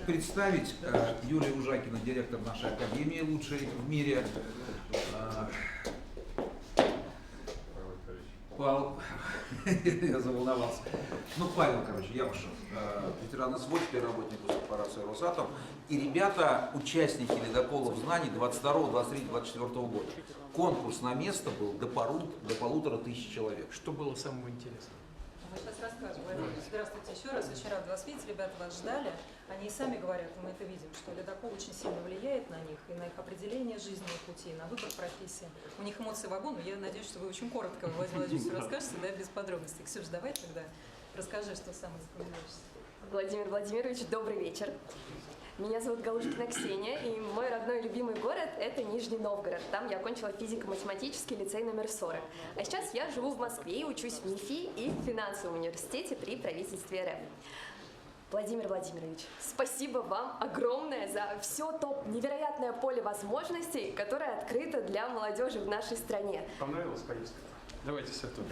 представить Юлия Ужакина, директор нашей академии, лучшей в мире. Павел, я заволновался. Ну, Павел, короче, Якушев, ветеран СВО, теперь работник корпорации Росатом. И ребята, участники ледоколов знаний 22, 23, 24 года. Конкурс на место был до 1500 человек. Что было самого интересного? Мы сейчас расскажем. Здравствуйте еще раз. Очень рад вас видеть. Ребята вас ждали. Они и сами говорят, и мы это видим, что ледокол очень сильно влияет на них, и на их определение жизненных путей, на выбор профессии. У них эмоции вагон, но я надеюсь, что вы очень коротко, Владимир Владимирович, все расскажете, да, без подробностей. Ксюш, давай тогда расскажи, что самое запоминающееся. Владимир Владимирович, добрый вечер. Меня зовут Галушкина Ксения, и мой родной любимый город – это Нижний Новгород. Там я окончила физико-математический лицей номер 40. А сейчас я живу в Москве и учусь в МИФИ и в финансовом университете при правительстве РФ. Владимир Владимирович, спасибо вам огромное за все то невероятное поле возможностей, которое открыто для молодежи в нашей стране. Понравилась поездка? Давайте с этого.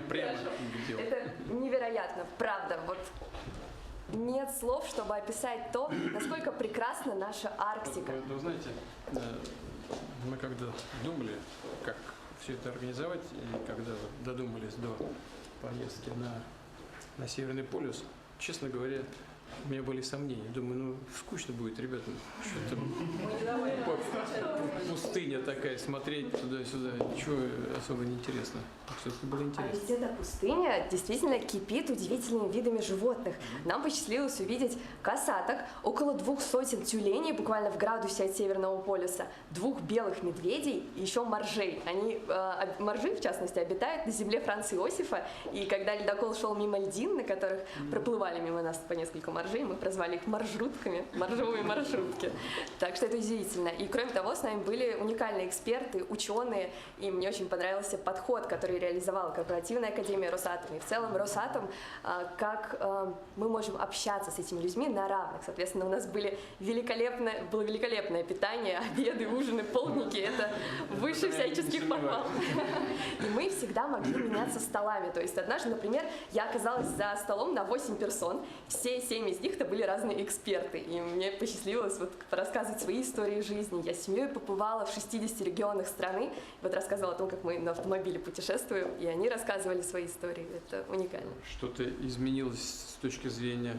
Прямо к делу. Это невероятно, правда. Вот. Нет слов, чтобы описать то, насколько прекрасна наша Арктика. Вы знаете, мы когда думали, как все это организовать, и когда додумались до поездки на Северный полюс, честно говоря, у меня были сомнения. Думаю, ну скучно будет, ребята, что-то пустыня такая, смотреть туда-сюда, ничего особо не интересно. Все-таки было А интересно. ведь эта пустыня действительно кипит удивительными видами животных. Нам посчастливилось увидеть косаток, около 200 тюленей буквально в градусе от Северного полюса, 2 белых медведей и еще моржей. Моржи, в частности, обитают на земле Франца Иосифа, и когда ледокол шел мимо льдин, на которых проплывали мимо нас по несколько моржей, мы прозвали их маршрутками, моржовые маршрутки. Так что это удивительно. И кроме того, с нами были уникальные эксперты, ученые, и мне очень понравился подход, который реализовала корпоративная академия Росатом и в целом Росатом, как мы можем общаться с этими людьми на равных. Соответственно, у нас было великолепное питание, обеды, ужины, полдники, это выше всяческих похвал. И мы всегда могли меняться столами. То есть однажды, например, я оказалась за столом на 8 персон, все 7 из них-то были разные эксперты, и мне посчастливилось вот рассказывать свои истории жизни. Я с семьей побывала в 60 регионах страны, вот рассказывала о том, как мы на автомобиле путешествуем, и они рассказывали свои истории. Это уникально. Что-то изменилось с точки зрения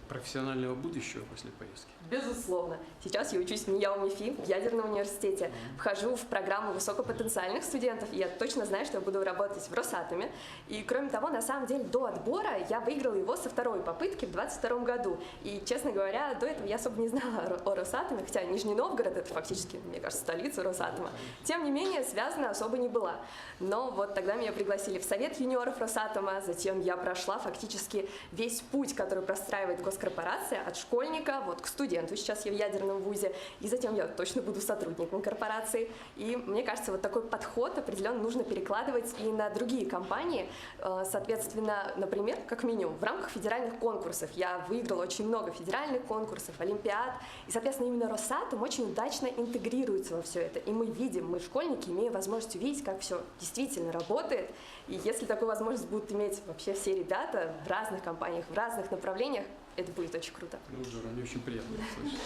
профессионального будущего после поездки? Безусловно. Сейчас я учусь в МИЯУ-МИФИ в ядерном университете. Вхожу в программу высокопотенциальных студентов, и я точно знаю, что я буду работать в Росатоме. И кроме того, на самом деле, до отбора я выиграла его со 2-й попытки в 22 году. И, честно говоря, до этого я особо не знала о Росатоме, хотя Нижний Новгород — это фактически, мне кажется, столица Росатома. Тем не менее, связана особо не была. Но вот тогда меня пригласили в Совет юниоров Росатома, затем я прошла фактически весь путь, который простраивает госкорпорация, от школьника вот к студенту. Сейчас я в ядерном вузе, и затем я точно буду сотрудником корпорации. И мне кажется, вот такой подход определенно нужно перекладывать и на другие компании. Соответственно, например, как минимум, в рамках федеральных конкурсов я выиграла очень много федеральных конкурсов, олимпиад. И, соответственно, именно Росатом очень удачно интегрируется во все это. И мы видим, мы, школьники, имеем возможность увидеть, как все действительно работает. И если такую возможность будут иметь вообще все ребята в разных компаниях, в разных направлениях, это будет очень круто. Ну, здорово, мне очень приятно слышать.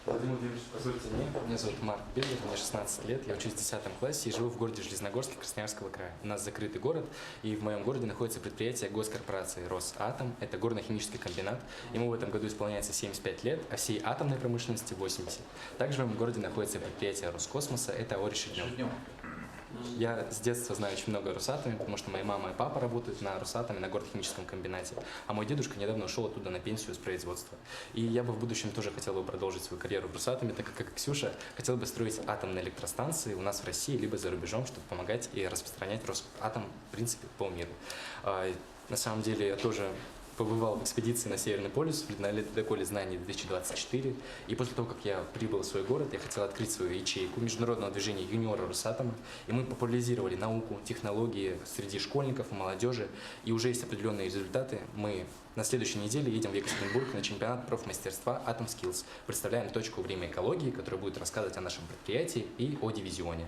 Владимир Владимирович, позвольте мне. Меня зовут Марк Бергер, мне 16 лет, я учусь в 10 классе и живу в городе Железногорске Красноярского края. У нас закрытый город, и в моем городе находится предприятие госкорпорации Росатом, это горно-химический комбинат. Ему в этом году исполняется 75 лет, а всей атомной промышленности 80. Также в моем городе находится предприятие Роскосмоса, это АО «Решетнев». Я с детства знаю очень много о Росатоме, потому что моя мама и папа работают на Росатоме, на горно-химическом комбинате, а мой дедушка недавно ушел оттуда на пенсию с производства. И я бы в будущем тоже хотел бы продолжить свою карьеру в Росатоме, так как и Ксюша, хотел бы строить атомные электростанции у нас в России, либо за рубежом, чтобы помогать и распространять Росатом, в принципе, по миру. На самом деле, я тоже побывал в экспедиции на Северный полюс на ледоколе знаний 2024. И после того, как я прибыл в свой город, я хотел открыть свою ячейку международного движения юниора Росатома. И мы популяризировали науку, технологии среди школьников и молодежи. И уже есть определенные результаты. Мы на следующей неделе едем в Екатеринбург на чемпионат профмастерства Atom Skills. Представляем точку «Время экологии», которая будет рассказывать о нашем предприятии и о дивизионе.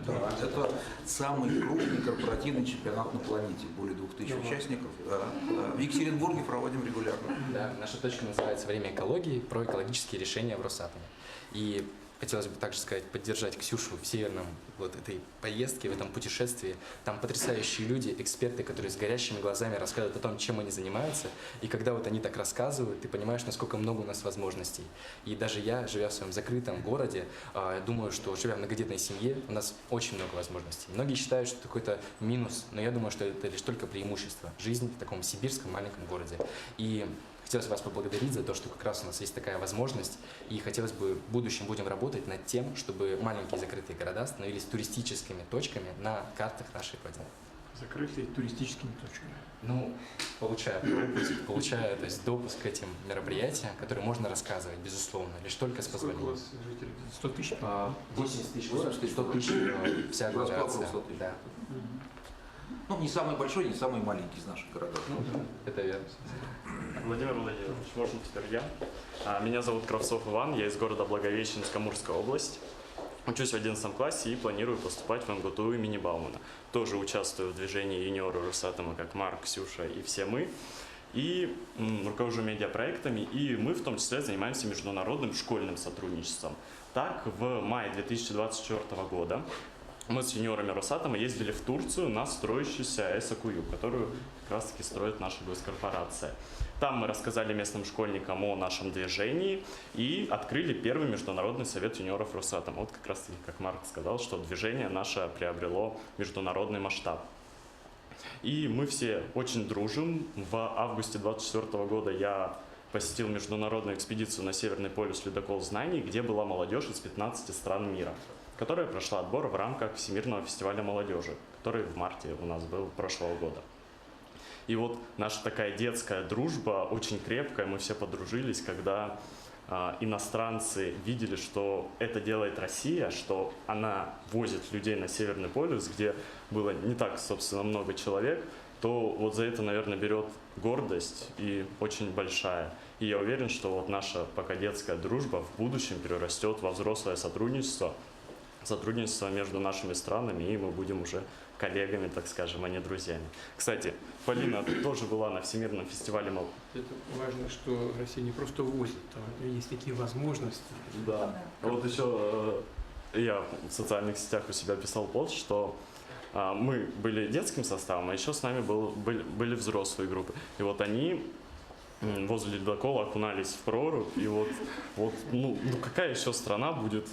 Да, это самый крупный корпоративный чемпионат на планете, более 2000 участников. Да, да. В Екатеринбурге проводим регулярно. Да, наша точка называется «Время экологии», про экологические решения в Росатоме. И хотелось бы также сказать, поддержать Ксюшу в северном вот этой поездке, в этом путешествии. Там потрясающие люди, эксперты, которые с горящими глазами рассказывают о том, чем они занимаются. И когда вот они так рассказывают, ты понимаешь, насколько много у нас возможностей. И даже я, живя в своем закрытом городе, думаю, что живя в многодетной семье, у нас очень много возможностей. Многие считают, что это какой-то минус, но я думаю, что это лишь только преимущество. Жизнь в таком сибирском маленьком городе. И хотелось вас поблагодарить за то, что как раз у нас есть такая возможность, и хотелось бы в будущем будем работать над тем, чтобы маленькие закрытые города становились туристическими точками на картах нашей Родины. Закрытые туристическими точками. Ну, получая пропуск, получая то есть, допуск к этим мероприятиям, которые можно рассказывать, безусловно, лишь только с Сколько у позволения. вас жителей? 100 тысяч? 80 тысяч город, 100 тысяч вся У нас агломерация. 100 тысяч. Да. Ну, не самый большой, не самый маленький из наших городов. Это верно. Владимир Владимирович, можно теперь я? Меня зовут Кравцов Иван, я из города Благовещенск, Амурская область. Учусь в 11 классе и планирую поступать в МГТУ имени Баумана. Тоже участвую в движении юниоры Росатома, как Марк, Ксюша и все мы. И руковожу медиапроектами, и мы в том числе занимаемся международным школьным сотрудничеством. Так, в мае 2024 года мы с юниорами Росатома ездили в Турцию на строящуюся ЭСАКУЮ, которую как раз таки строит наша госкорпорация. Там мы рассказали местным школьникам о нашем движении и открыли первый международный совет юниоров Росатома. Вот как раз таки, как Марк сказал, что движение наше приобрело международный масштаб. И мы все очень дружим. В августе 2024 года я посетил международную экспедицию на Северный полюс «Ледокол знаний», где была молодежь из 15 стран мира, которая прошла отбор в рамках Всемирного фестиваля молодежи, который в марте у нас был прошлого года. И вот наша такая детская дружба очень крепкая, мы все подружились, когда иностранцы видели, что это делает Россия, что она возит людей на Северный полюс, где было не так, собственно, много человек, то вот за это, наверное, берет гордость и очень большая. И я уверен, что вот наша пока детская дружба в будущем перерастет во взрослое сотрудничество между нашими странами, и мы будем уже коллегами, так скажем, а не друзьями. Кстати, Полина тоже была на Всемирном фестивале молодежи. Это важно, что Россия не просто возит, а есть такие возможности. Да. Вот еще я в социальных сетях у себя писал пост, что мы были детским составом, а еще с нами были взрослые группы. И вот они возле ледокола окунались в прорубь, и вот ну какая еще страна будет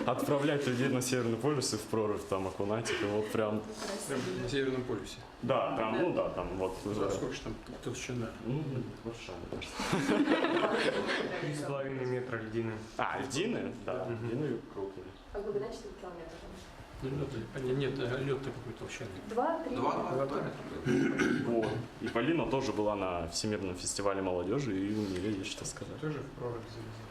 отправлять людей на Северный полюс и в прорубь там окунать, и вот прям... Прямо на Северном полюсе. Да, прям, ну да, там вот... Сколько же там толщина? Ну, хорошо. 3,5 метра льдины. А, льдины? Да, льдины крупные. А глубина 4 километра. Нет, лед-то какой толщины? 2-3. 2 километра. Вот. И Полина тоже была на Всемирном фестивале молодежи, и у нее есть что сказать. Тоже в прорубь залезла.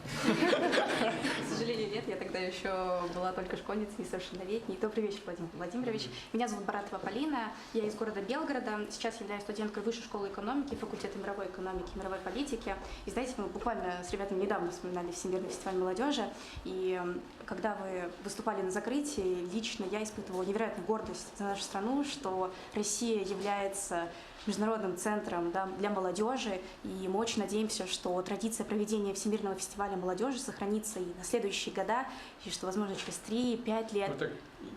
К сожалению, нет. Я тогда еще была только школьницей, несовершеннолетней. Добрый вечер, Владимир Владимирович. Меня зовут Баратова Полина. Я из города Белгорода. Сейчас являюсь студенткой Высшей школы экономики, факультета мировой экономики и мировой политики. И знаете, мы буквально с ребятами недавно вспоминали Всемирный фестиваль молодежи. И когда вы выступали на закрытии, лично я испытывала невероятную гордость за нашу страну, что Россия является международным центром, да, для молодежи, и мы очень надеемся, что традиция проведения Всемирного фестиваля молодежи сохранится и на следующие года, и что, возможно, через 3-5 лет. Мы так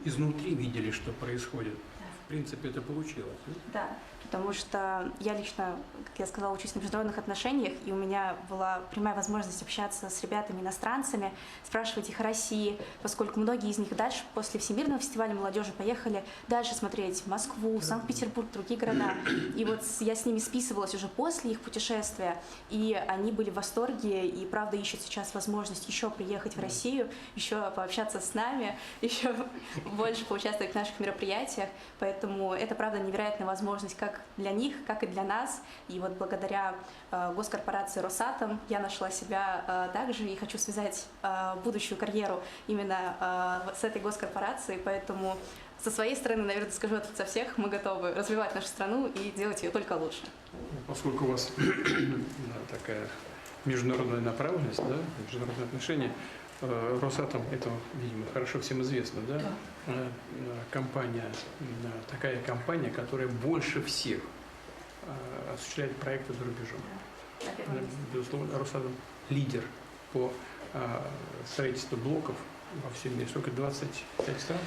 изнутри видели, что происходит. В принципе, это получилось. Да, потому что я лично, как я сказала, учусь на международных отношениях, и у меня была прямая возможность общаться с ребятами-иностранцами, спрашивать их о России, поскольку многие из них дальше, после Всемирного фестиваля молодежи, поехали дальше смотреть в Москву, Санкт-Петербург, другие города. И вот я с ними списывалась уже после их путешествия, и они были в восторге, и правда ищут сейчас возможность еще приехать в Россию, еще пообщаться с нами, еще больше поучаствовать в наших мероприятиях. Поэтому это, правда, невероятная возможность как для них, как и для нас. И вот благодаря госкорпорации «Росатом» я нашла себя также и хочу связать будущую карьеру именно с этой госкорпорацией. Поэтому со своей стороны, наверное, скажу от лица всех, мы готовы развивать нашу страну и делать ее только лучше. Поскольку у вас такая международная направленность, да, международные отношения, Росатом, это, видимо, хорошо всем известно, да? Компания, такая компания, которая больше всех осуществляет проекты за рубежом. Безусловно, Росатом лидер по строительству блоков во всем мире. Сколько? 25 стран?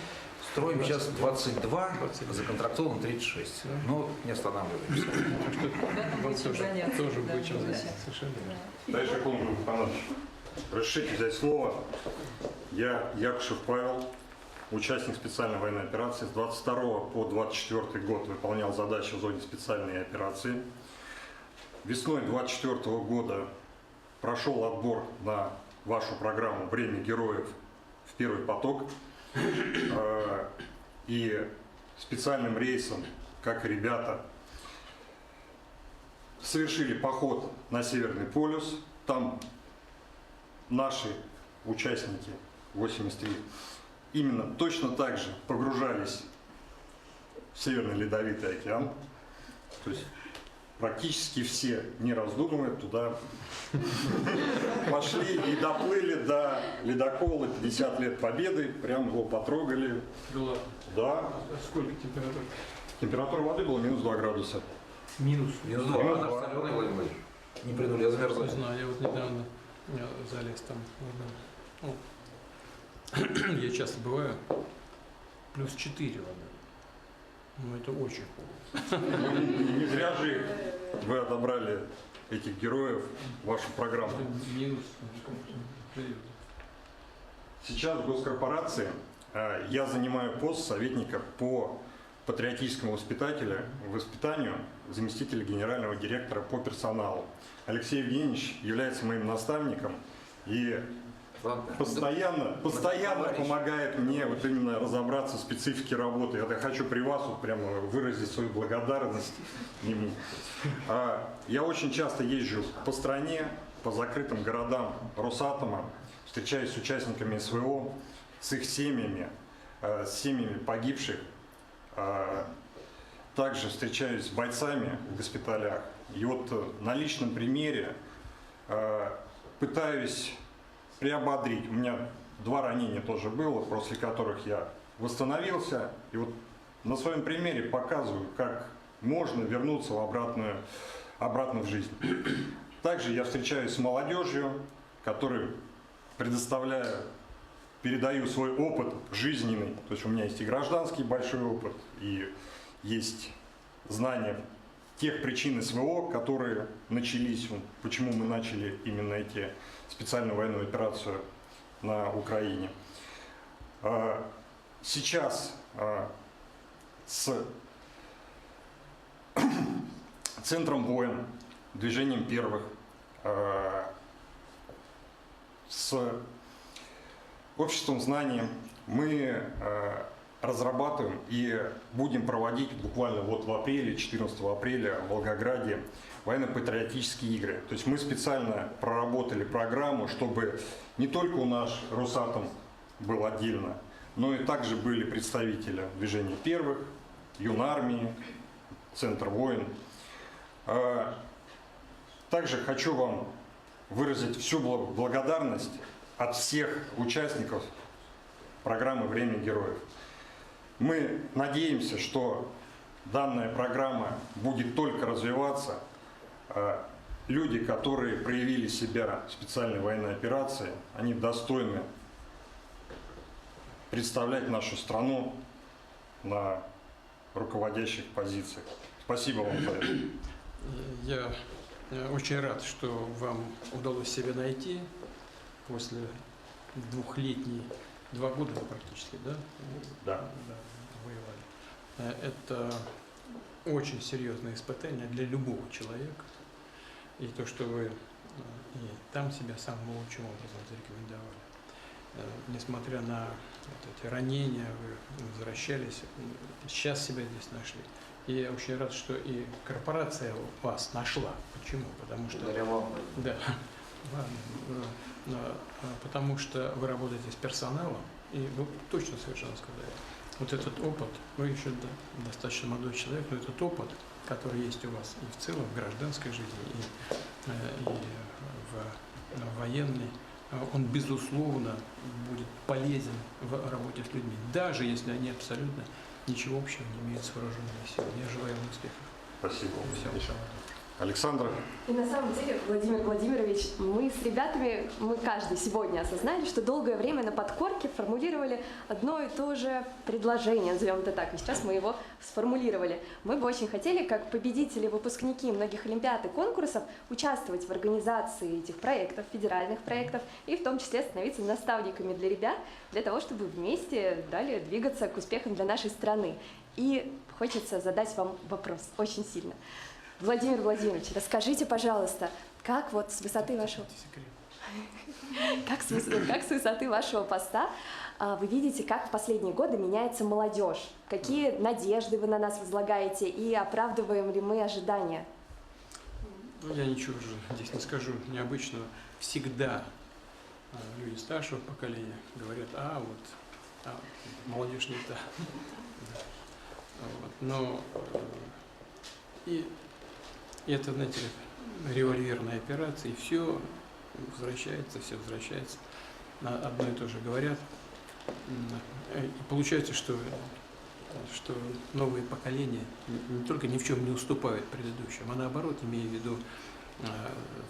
Строим 20, сейчас 22, 22. законтрактовано 36. Да. Но не останавливаемся. Так что вам будет чем заняться. тоже Да, будет чем да. заняться. Совершенно верно. Дай секунду, Панович. Разрешите взять слово. Я Якушев Павел, участник специальной военной операции. С 22 по 24 год выполнял задачи в зоне специальной операции. Весной 24 года прошел отбор на вашу программу «Время героев» в первый поток. И специальным рейсом, как и ребята, совершили поход на Северный полюс. Там наши участники 83 именно точно так же погружались в Северный Ледовитый океан. То есть практически все, не раздумывая, туда пошли и доплыли до ледокола 50 лет Победы, прям его потрогали. Была. Да, А сколько температура? температура воды была минус 2 градуса. Минус. Минус 2. Минус Она два. соленая, Владимир Владимирович. Не придумали, я Не замерзаю. знаю, я вот недавно залез там. Ну, я часто бываю. Плюс 4 вода. Ну, это очень холодно. Не зря же вы отобрали этих героев в вашу программу. Минус. Серьезно. Сейчас в госкорпорации я занимаю пост советника по патриотическому воспитанию заместителя генерального директора по персоналу. Алексей Евгеньевич является моим наставником и постоянно помогает мне вот именно разобраться в специфике работы. Я хочу при вас вот прямо выразить свою благодарность ему. Я очень часто езжу по стране, по закрытым городам Росатома, встречаюсь с участниками СВО, с их семьями, с семьями погибших. Также встречаюсь с бойцами в госпиталях. И вот на личном примере пытаюсь приободрить. У меня 2 ранения тоже было, после которых я восстановился. И вот на своем примере показываю, как можно вернуться обратно в жизнь. Также я встречаюсь с молодежью, которой передаю свой опыт жизненный. То есть у меня есть и гражданский большой опыт, и есть знания тех причин СВО, которые начались, почему мы начали именно специальную военную операцию на Украине. Сейчас с Центром войн, Движением первых, с Обществом знаний мы разрабатываем и будем проводить буквально вот в апреле, 14 апреля в Волгограде военно-патриотические игры. То есть мы специально проработали программу, чтобы не только у нас Росатом был отдельно, но и также были представители Движения первых, Юнармии, Центр войн. Также хочу вам выразить всю благодарность от всех участников программы «Время героев». Мы надеемся, что данная программа будет только развиваться. Люди, которые проявили себя в специальной военной операции, они достойны представлять нашу страну на руководящих позициях. Спасибо вам за это. Я очень рад, что вам удалось себя найти после 2 года практически, да? Да. Воевали. Это очень серьезное испытание для любого человека. И то, что вы и там себя самым лучшим образом зарекомендовали. Несмотря на вот эти ранения, вы возвращались, сейчас себя здесь нашли. И я очень рад, что и корпорация вас нашла. Почему? Потому что... Да. Потому что вы работаете с персоналом, и вы точно совершенно сказали. Вот этот опыт, вы еще достаточно молодой человек, но этот опыт, который есть у вас и в целом в гражданской жизни, и в военной, он, безусловно, будет полезен в работе с людьми, даже если они абсолютно ничего общего не имеют с вооруженными силами. Я желаю вам успехов. Спасибо. Все. Александр. И на самом деле, Владимир Владимирович, мы с ребятами, мы каждый сегодня осознали, что долгое время на подкорке формулировали одно и то же предложение, назовем это так, и сейчас мы его сформулировали. Мы бы очень хотели, как победители, выпускники многих олимпиад и конкурсов, участвовать в организации этих проектов, федеральных проектов, и в том числе становиться наставниками для ребят, для того, чтобы вместе далее двигаться к успехам для нашей страны. И хочется задать вам вопрос очень сильно. Владимир Владимирович, расскажите, пожалуйста, как вот с высоты вашего... Как с высоты вашего поста вы видите, как в последние годы меняется молодежь? Какие надежды вы на нас возлагаете и оправдываем ли мы ожидания? Ну, я ничего же здесь не скажу необычного. Всегда люди старшего поколения говорят, молодежь не та. Но и это, знаете, револьверная операция, и все возвращается. На одно и то же говорят. И получается, что новые поколения не только ни в чем не уступают предыдущим, а наоборот, имея в виду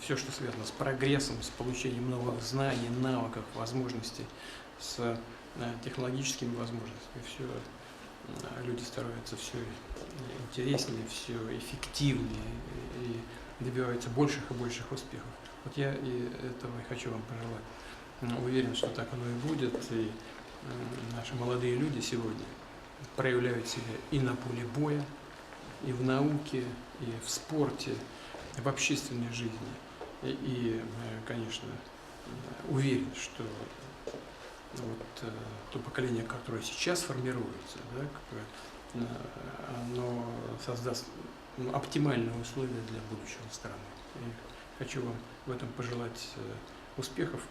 все, что связано с прогрессом, с получением новых знаний, навыков, возможностей, с технологическими возможностями, все люди становятся все интереснее, все эффективнее и добиваются больших и больших успехов. Вот я и этого и хочу вам пожелать. Уверен, что так оно и будет. И наши молодые люди сегодня проявляют себя и на поле боя, и в науке, и в спорте, и в общественной жизни. И конечно, уверен, что вот то поколение, которое сейчас формируется, да, оно создаст оптимальные условия для будущего страны. И хочу вам в этом пожелать успехов.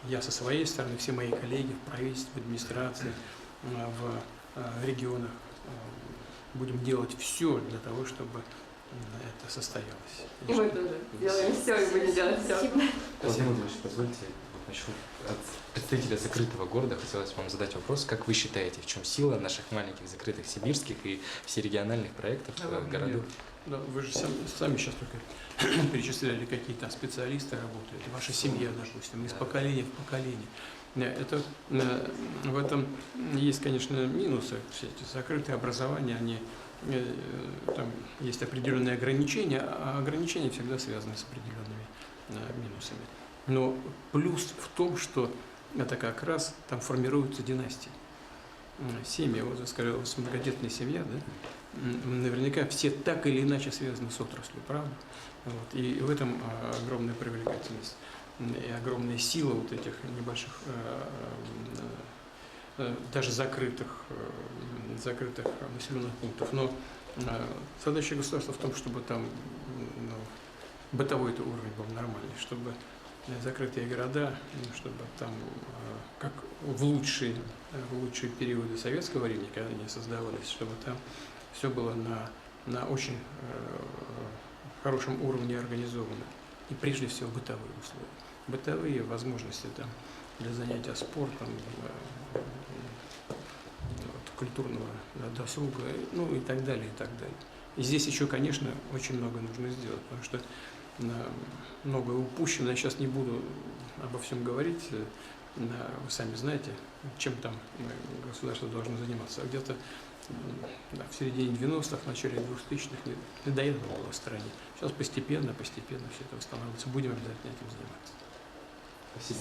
Я со своей стороны, все мои коллеги в правительстве, в администрации, в регионах будем делать все для того, чтобы это состоялось. И мы тоже делаем все и будем делать все. Владимир Владимирович, позвольте, от представителя закрытого города хотелось вам задать вопрос. Как вы считаете, в чем сила наших маленьких закрытых сибирских и всерегиональных проектов городов? Да, вы же сами сейчас только перечисляли, какие там специалисты работают, ваша семья, допустим, из поколения в поколение. Это, в этом есть, конечно, минусы. Все эти закрытые образования, там есть определенные ограничения, а ограничения всегда связаны с определенными минусами. Но плюс в том, что это как раз там формируются династии. Семьи, вот я сказал, многодетная семья, да? Наверняка все так или иначе связаны с отраслью, правда? Вот. И в этом огромная привлекательность и огромная сила вот этих небольших, даже закрытых населенных пунктов. Но задача государства в том, чтобы там бытовой уровень был нормальный, чтобы закрытые города, чтобы там, как в лучшие периоды советского времени, когда они создавались, чтобы там все было на очень хорошем уровне организовано. И прежде всего бытовые условия. Бытовые возможности там для занятия спортом, культурного досуга, ну и так далее, и так далее. И здесь еще, конечно, очень много нужно сделать, потому что многое упущено. Я сейчас не буду обо всем говорить. Вы сами знаете, чем там государство должно заниматься. А где-то в середине 90-х, в начале 2000-х не до этого было в стране. Сейчас постепенно все это восстанавливается. Будем обязательно этим заниматься. Спасибо.